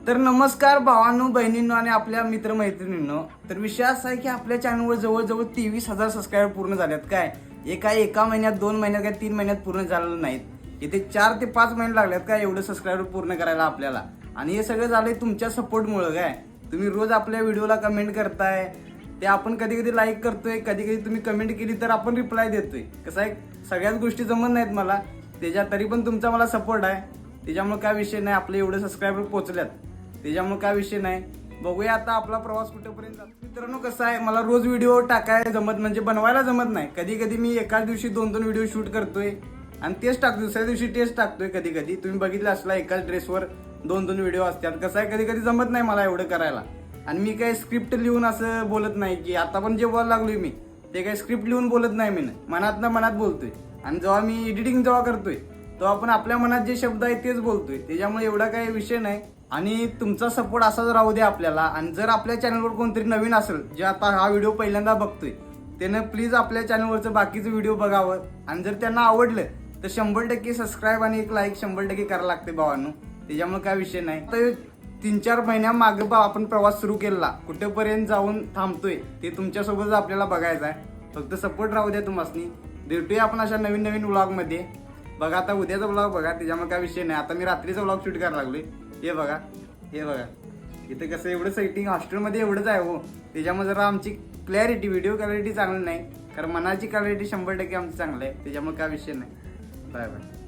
तर नमस्कार भावांनो, बहिणींनो आणि आपल्या मित्रमैत्रिणींनो. तर विषय असा आहे की आपल्या चॅनलवर जवळजवळ 23,000 सबस्क्रायबर पूर्ण झाल्यात. काय एका महिन्यात, 2 महिन्यात, काय 3 महिन्यात पूर्ण झालेलं नाहीत. इथे 4 ते 5 महिने लागल्यात काय एवढं सबस्क्रायबर पूर्ण करायला आपल्याला. आणि हे सगळं झालंय तुमच्या सपोर्टमुळं. काय तुम्ही रोज आपल्या व्हिडिओला कमेंट करताय, ते आपण कधी कधी लाईक करतोय, कधी कधी तुम्ही कमेंट केली तर आपण रिप्लाय देतोय. कसं आहे, सगळ्याच गोष्टी जमत नाहीत मला त्याच्या, तरी पण तुमचा मला सपोर्ट आहे. त्याच्यामुळे काय विषय नाही, आपले एवढे सबस्क्रायबर पोहोचल्यात त्याच्यामुळे काय विषय नाही. बघूया आता आपला प्रवास कुठेपर्यंत जातो. मित्रांनो कसं आहे, मला रोज व्हिडिओ टाकायला जमत, म्हणजे बनवायला जमत नाही. कधी कधी मी एकाच दिवशी 2-2 व्हिडिओ शूट करतोय आणि तेच टाकतो, दुसऱ्या दिवशी तेच टाकतोय. कधी कधी तुम्ही बघितलं असला एकाच ड्रेसवर 2-2 व्हिडिओ असतात. कसं आहे, कधी कधी जमत नाही मला एवढं करायला. आणि मी काही स्क्रिप्ट लिहून असं बोलत नाही की आता पण जे बोलायला लागलोय मी ते काही स्क्रिप्ट लिहून बोलत नाही. मी मनातनं मनात बोलतोय. आणि जेव्हा मी एडिटिंग करतोय तेव्हा आपण आपल्या मनात जे शब्द आहेत तेच बोलतोय. त्याच्यामुळे एवढा काही विषय नाही. आणि तुमचा सपोर्ट असाच राहू दे आपल्याला. आणि जर आपल्या चॅनलवर कोणतरी नवीन असेल, जे आता हा व्हिडिओ पहिल्यांदा बघतोय, त्यानं प्लीज आपल्या चॅनलवरचं बाकीचं व्हिडिओ बघावं. आणि जर त्यांना आवडलं तर 100% सबस्क्राईब आणि एक लाईक 100% करायला लागते भावांनो. त्याच्यामुळे काय विषय नाही. तर 3-4 महिन्यामागे आपण प्रवास सुरू केला, कुठेपर्यंत जाऊन थांबतोय ते तुमच्यासोबतच आपल्याला बघायचं आहे. फक्त सपोर्ट राहू द्या तुम्हासनी. भेटूया आपण अशा नवीन नवीन व्लॉगमध्ये. बघा आता उद्याचा व्लॉग बघा, त्याच्यामुळे काय विषय नाही. आता मी रात्रीचा व्लॉग शूट करायला लागलोय. हे बघा, हे बघा, इथं कसं एवढं सेटिंग हॉस्टेलमध्ये एवढंच आहे हो. त्याच्यामुळे जरा आमची क्लॅरिटी, व्हिडिओ क्लॅरिटी चांगली नाही, कारण मनाची क्लॅरिटी 100% आमची चांगली आहे. त्याच्यामुळे काय विषय नाही. Bye bye.